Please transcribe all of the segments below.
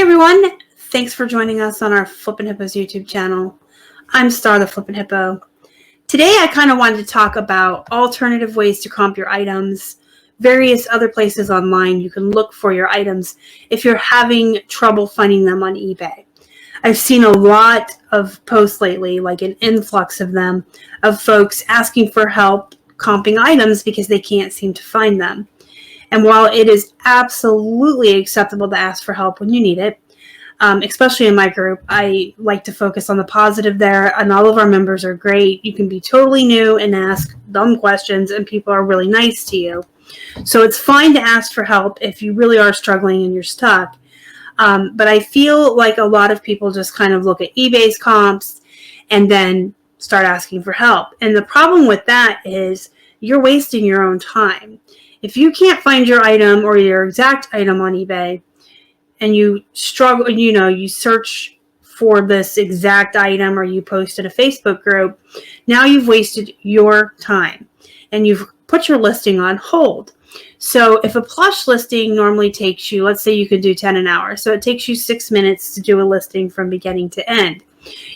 everyone, thanks for joining us on our Flippin' Hippos YouTube channel. I'm Star the Flippin' Hippo. Today I kind of wanted to talk about alternative ways to comp your items, various other places online you can look for your items if you're having trouble finding them on eBay. I've seen a lot of posts lately, like an influx of them, of folks asking for help comping items because they can't seem to find them. And while it is absolutely acceptable to ask for help when you need it, especially in my group, I like to focus on the positive there, and all of our members are great. You can be totally new and ask dumb questions, and people are really nice to you. So it's fine to ask for help if you really are struggling and you're stuck. But I feel like a lot of people just kind of look at eBay's comps and then start asking for help. And the problem with that is you're wasting your own time. If you can't find your item or your exact item on eBay and you struggle, you search for this exact item or you post in a Facebook group, now you've wasted your time and you've put your listing on hold. So if a plush listing normally takes you, let's say you could do 10 an hour. So it takes you 6 minutes to do a listing from beginning to end.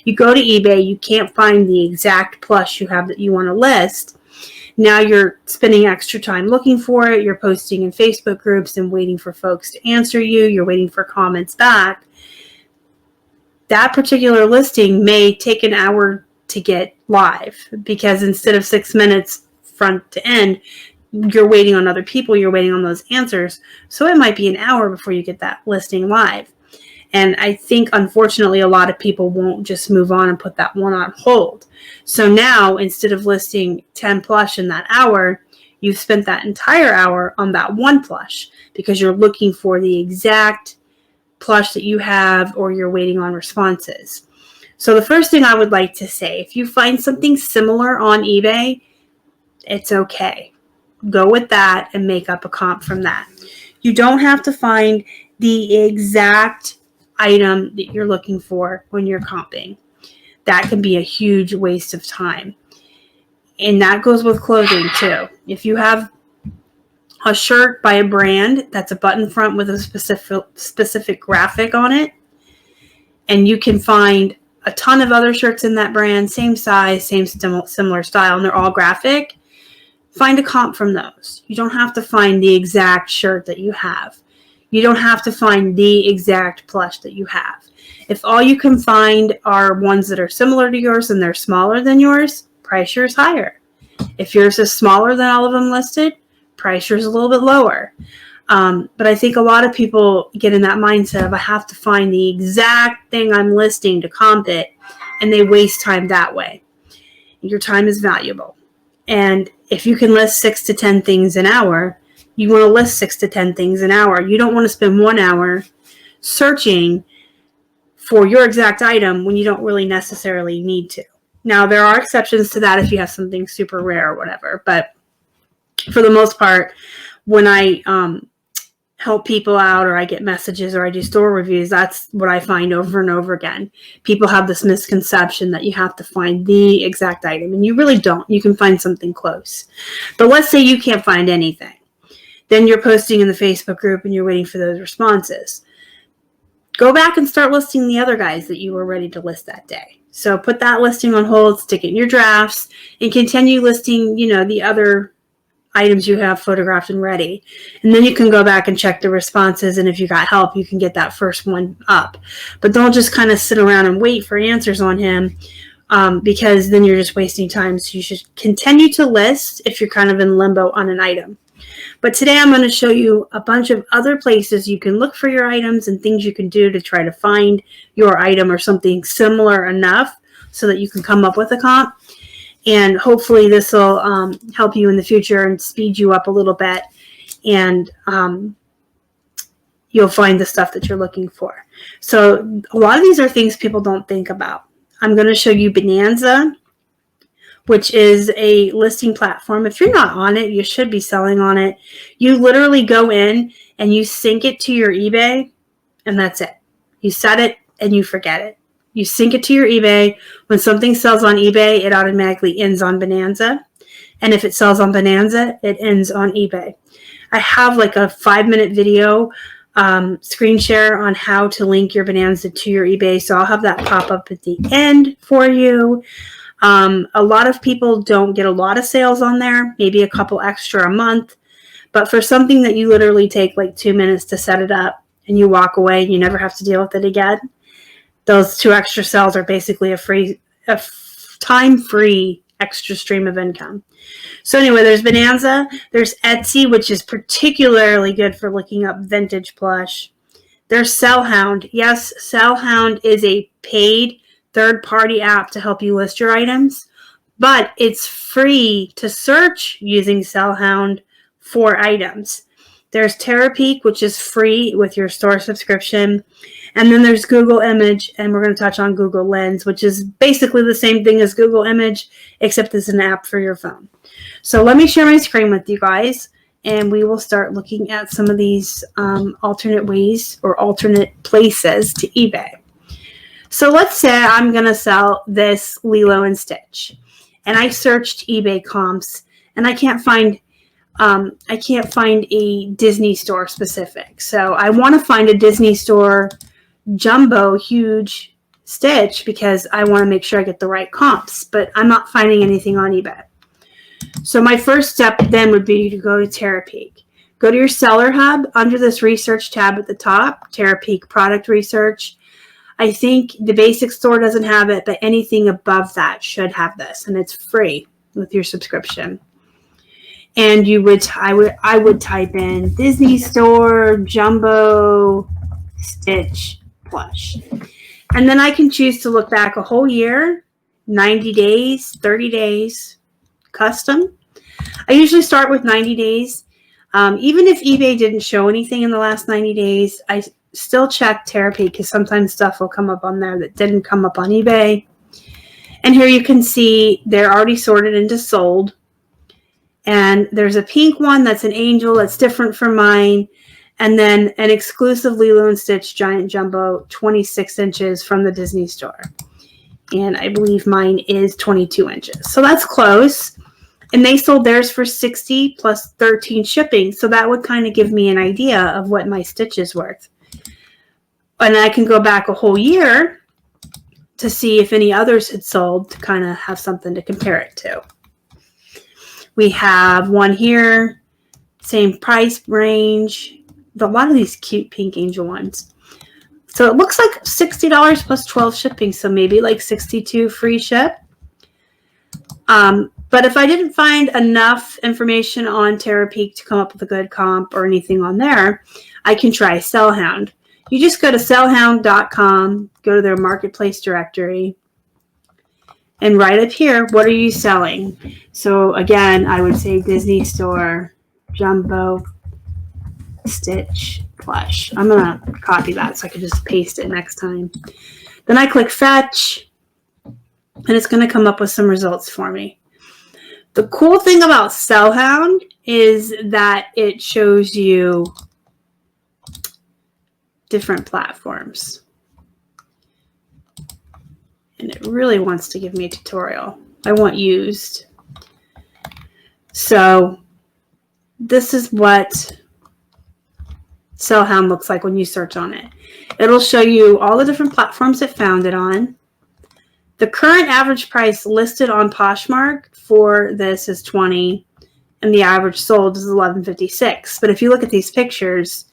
You go to eBay, you can't find the exact plush you have that you want to list. Now you're spending extra time looking for it. You're posting in Facebook groups and waiting for folks to answer you. You're waiting for comments back. That particular listing may take an hour to get live because instead of 6 minutes front to end, you're waiting on other people. You're waiting on those answers. So it might be an hour before you get that listing live. And I think, unfortunately, a lot of people won't just move on and put that one on hold. So now, instead of listing 10 plush in that hour, you've spent that entire hour on that one plush because you're looking for the exact plush that you have or you're waiting on responses. So the first thing I would like to say, if you find something similar on eBay, it's okay. Go with that and make up a comp from that. You don't have to find the exact item that you're looking for when you're comping. That can be a huge waste of time. And that goes with clothing too. If you have a shirt by a brand that's a button front with a specific graphic on it, and you can find a ton of other shirts in that brand, same size, same similar style, and they're all graphic, find a comp from those. You don't have to find the exact shirt that you have. You don't have to find the exact plush that you have. If all you can find are ones that are similar to yours and they're smaller than yours, price yours higher. If yours is smaller than all of them listed, price yours a little bit lower. But I think a lot of people get in that mindset of I have to find the exact thing I'm listing to comp it, and they waste time that way. Your time is valuable. And if you can list 6 to 10 things an hour, you want to list 6 to 10 things an hour. You don't want to spend 1 hour searching for your exact item when you don't really necessarily need to. Now, there are exceptions to that if you have something super rare or whatever. But for the most part, when I help people out or I get messages or I do store reviews, that's what I find over and over again. People have this misconception that you have to find the exact item, and you really don't. You can find something close. But let's say you can't find anything. Then you're posting in the Facebook group and you're waiting for those responses. Go back and start listing the other guys that you were ready to list that day. So put that listing on hold, stick it in your drafts, and continue listing, the other items you have photographed and ready. And then you can go back and check the responses, and if you got help, you can get that first one up. But don't just kind of sit around and wait for answers on him, because then you're just wasting time. So you should continue to list if you're kind of in limbo on an item. But today I'm going to show you a bunch of other places you can look for your items and things you can do to try to find your item or something similar enough so that you can come up with a comp. And hopefully this will help you in the future and speed you up a little bit. And you'll find the stuff that you're looking for. So a lot of these are things people don't think about. I'm going to show you Bonanza, which is a listing platform. If you're not on it, you should be selling on it. You literally go in and you sync it to your eBay, and that's it. You set it and you forget it. You sync it to your eBay. When something sells on eBay, it automatically ends on Bonanza. And if it sells on Bonanza, it ends on eBay. I have like a 5-minute video screen share on how to link your Bonanza to your eBay. So I'll have that pop up at the end for you. A lot of people don't get a lot of sales on there, maybe a couple extra a month. But for something that you literally take like 2 minutes to set it up and you walk away and you never have to deal with it again, those 2 extra sales are basically a time-free extra stream of income. So anyway, there's Bonanza, there's Etsy, which is particularly good for looking up vintage plush. There's Sellhound. Yes, Sellhound is a paid third-party app to help you list your items, but it's free to search using Sellhound for items. There's Terapeak, which is free with your store subscription. And then there's Google Image, and we're going to touch on Google Lens, which is basically the same thing as Google Image, except it's an app for your phone. So let me share my screen with you guys, and we will start looking at some of these alternate ways or alternate places to eBay. So let's say I'm going to sell this Lilo and Stitch, and I searched eBay comps, and I can't find a Disney store specific. So I want to find a Disney store jumbo huge stitch because I want to make sure I get the right comps, but I'm not finding anything on eBay. So my first step then would be to go to Terapeak. Go to your seller hub under this research tab at the top, Terapeak product research. I think the basic store doesn't have it, but anything above that should have this, and it's free with your subscription. And I would type in Disney store jumbo stitch plush. And then I can choose to look back a whole year, 90 days, 30 days, custom. I usually start with 90 days. Even if eBay didn't show anything in the last 90 days, I still check Terapeak because sometimes stuff will come up on there that didn't come up on eBay. And here you can see they're already sorted into sold. And there's a pink one that's an angel that's different from mine. And then an exclusive Lilo and Stitch Giant Jumbo 26 inches from the Disney store. And I believe mine is 22 inches. So that's close. And they sold theirs for $60 plus 13 shipping. So that would kind of give me an idea of what my stitch is worth. And I can go back a whole year to see if any others had sold to kind of have something to compare it to. We have one here, same price range. A lot of these cute pink angel ones. So it looks like $60 plus 12 shipping, so maybe like $62 free ship. But if I didn't find enough information on Terapeak to come up with a good comp or anything on there, I can try Sellhound. You just go to sellhound.com, go to their marketplace directory, and right up here, what are you selling? So again, I would say Disney Store, Jumbo, Stitch, Plush. I'm going to copy that so I can just paste it next time. Then I click Fetch, and it's going to come up with some results for me. The cool thing about Sellhound is that it shows you different platforms. And it really wants to give me a tutorial. I want used. So this is what Sellhound looks like when you search on it. It'll show you all the different platforms it found it on. The current average price listed on Poshmark for this is $20, and the average sold is $11.56. But if you look at these pictures,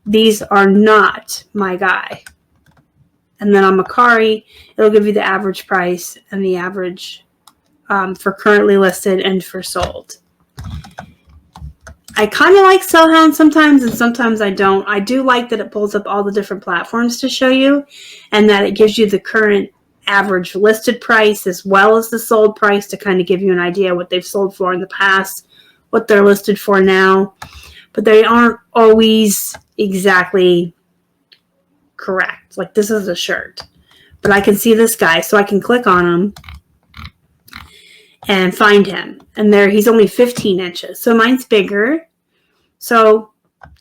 these are not my guy. And then on Mercari, it'll give you the average price and the average for currently listed and for sold. I kind of like Sellhound sometimes, and sometimes I don't. I do like that it pulls up all the different platforms to show you, and that it gives you the current average listed price as well as the sold price to kind of give you an idea what they've sold for in the past, what they're listed for now. But they aren't always exactly correct. Like this is a shirt, but I can see this guy, so I can click on him and find him. And there, he's only 15 inches. So mine's bigger. So,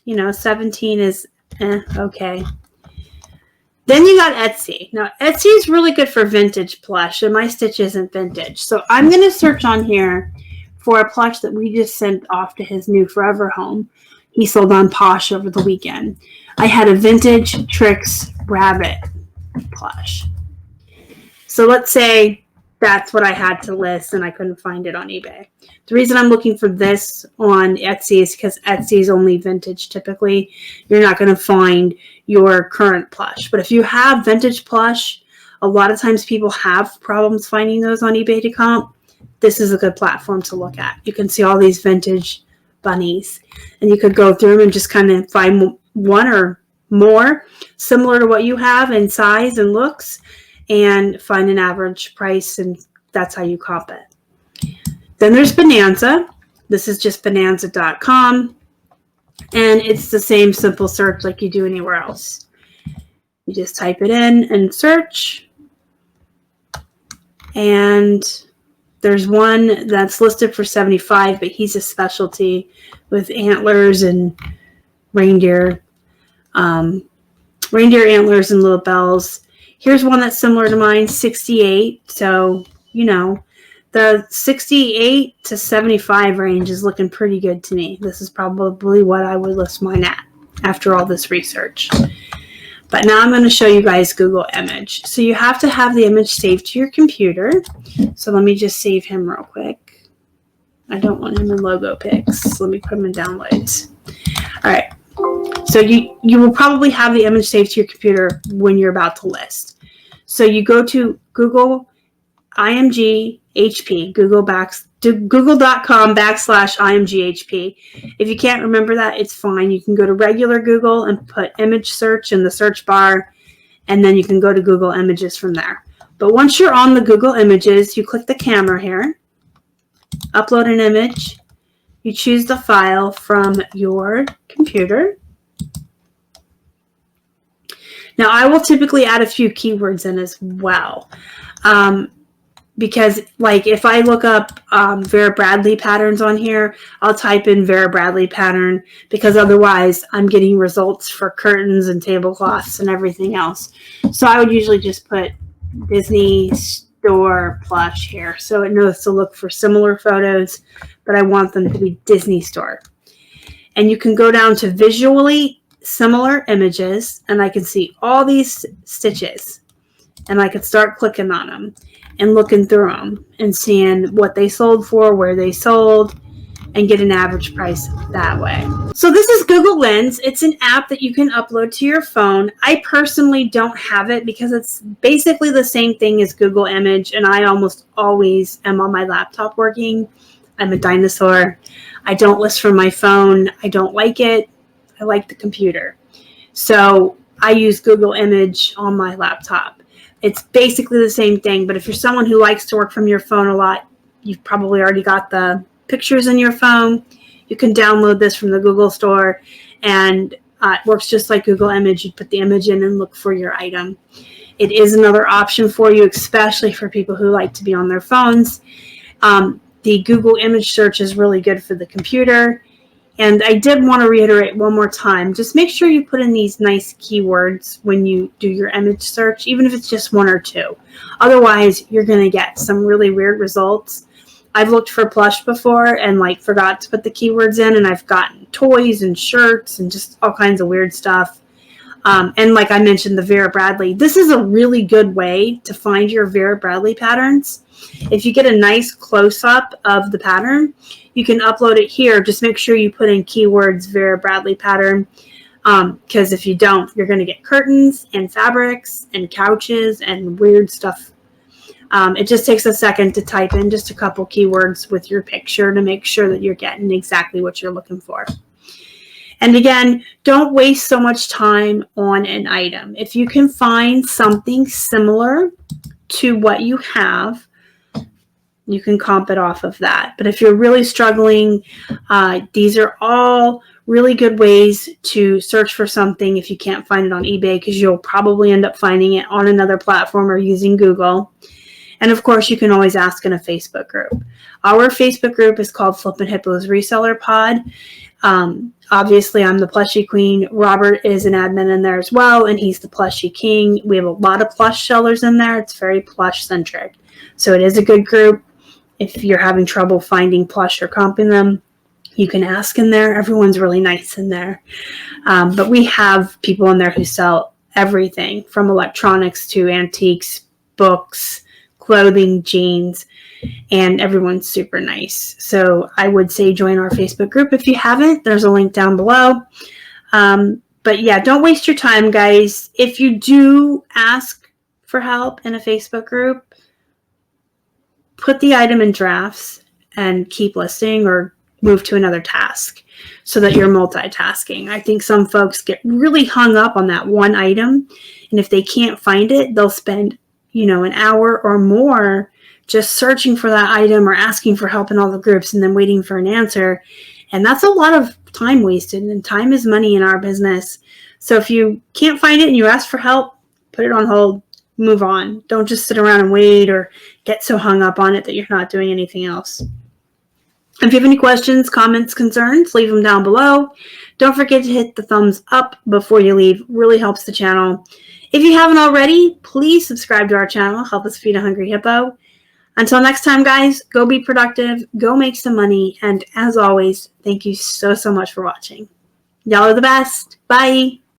17 is okay. Then you got Etsy. Now, Etsy is really good for vintage plush, and my stitch isn't vintage. So I'm going to search on here for a plush that we just sent off to his new forever home. he sold on Posh over the weekend. I had a vintage Tricks rabbit plush. So let's say that's what I had to list and I couldn't find it on eBay. The reason I'm looking for this on Etsy is because Etsy is only vintage typically. You're not going to find your current plush. But if you have vintage plush, a lot of times people have problems finding those on eBay to comp. This is a good platform to look at. You can see all these vintage bunnies, and you could go through them and just kind of find one or more similar to what you have in size and looks, and find an average price, and that's how you comp it. Then there's Bonanza. This is just bonanza.com, and it's the same simple search like you do anywhere else. You just type it in and search, and there's one that's listed for $75, but he's a specialty with antlers and reindeer antlers and little bells. Here's one that's similar to mine, $68. So, you know, the $68 to $75 range is looking pretty good to me. This is probably what I would list mine at after all this research. But now I'm going to show you guys Google Image. So you have to have the image saved to your computer. So let me just save him real quick. I don't want him in logo pics. Let me put him in downloads. All right. So you will probably have the image saved to your computer when you're about to list. So you go to Google IMG HP, google.com/IMGHP. If you can't remember that, it's fine. You can go to regular Google and put image search in the search bar, and then you can go to Google Images from there. But once you're on the Google Images, you click the camera here, upload an image, you choose the file from your computer. Now, I will typically add a few keywords in as well. Because, like, if I look up Vera Bradley patterns on here, I'll type in Vera Bradley pattern, because otherwise I'm getting results for curtains and tablecloths and everything else. So I would usually just put Disney Store Plush here, so it knows to look for similar photos, but I want them to be Disney Store. And you can go down to visually similar images, and I can see all these stitches, and I could start clicking on them and looking through them and seeing what they sold for, where they sold, and get an average price that way. So this is Google Lens. It's an app that you can upload to your phone. I personally don't have it because it's basically the same thing as Google Image, and I almost always am on my laptop working. I'm a dinosaur. I don't list from my phone. I don't like it. I like the computer. So I use Google Image on my laptop. It's basically the same thing, but if you're someone who likes to work from your phone a lot, you've probably already got the pictures in your phone. You can download this from the Google store, and it works just like Google Image. You put the image in and look for your item. It is another option for you, especially for people who like to be on their phones. The Google image search is really good for the computer. And I did want to reiterate one more time, just make sure you put in these nice keywords when you do your image search, even if it's just one or two. Otherwise, you're going to get some really weird results. I've looked for plush before and forgot to put the keywords in, and I've gotten toys and shirts and just all kinds of weird stuff. And like I mentioned, the Vera Bradley, this is a really good way to find your Vera Bradley patterns. If you get a nice close-up of the pattern, you can upload it here. Just make sure you put in keywords Vera Bradley pattern, because if you don't, you're going to get curtains and fabrics and couches and weird stuff. It just takes a second to type in just a couple keywords with your picture to make sure that you're getting exactly what you're looking for. And again, don't waste so much time on an item. If you can find something similar to what you have, you can comp it off of that. But if you're really struggling, these are all really good ways to search for something if you can't find it on eBay, because you'll probably end up finding it on another platform or using Google. And of course, you can always ask in a Facebook group. Our Facebook group is called Flippin' Hippos Reseller Pod. Obviously, I'm the Plushie Queen. Robert is an admin in there as well, and he's the Plushie King. We have a lot of plush sellers in there. It's very plush-centric. So it is a good group. If you're having trouble finding plush or comping them, You can ask in there. Everyone's really nice in there. But we have people in there who sell everything from electronics to antiques, books, clothing, jeans, and everyone's super nice. So I would say join our Facebook group if you haven't. There's a link down below. But yeah, don't waste your time, guys. If you do ask for help in a Facebook group, put the item in drafts and keep listing or move to another task so that you're multitasking. I think some folks get really hung up on that one item, and if they can't find it, they'll spend, an hour or more just searching for that item or asking for help in all the groups and then waiting for an answer. And that's a lot of time wasted, and time is money in our business. So if you can't find it and you ask for help, put it on hold, move on. Don't just sit around and wait or get so hung up on it that you're not doing anything else. If you have any questions, comments, concerns, leave them down below. Don't forget to hit the thumbs up before you leave. It really helps the channel. If you haven't already, please subscribe to our channel. Help us feed a hungry hippo. Until next time, guys, go be productive, go make some money, and as always, thank you so much for watching. Y'all are the best. Bye.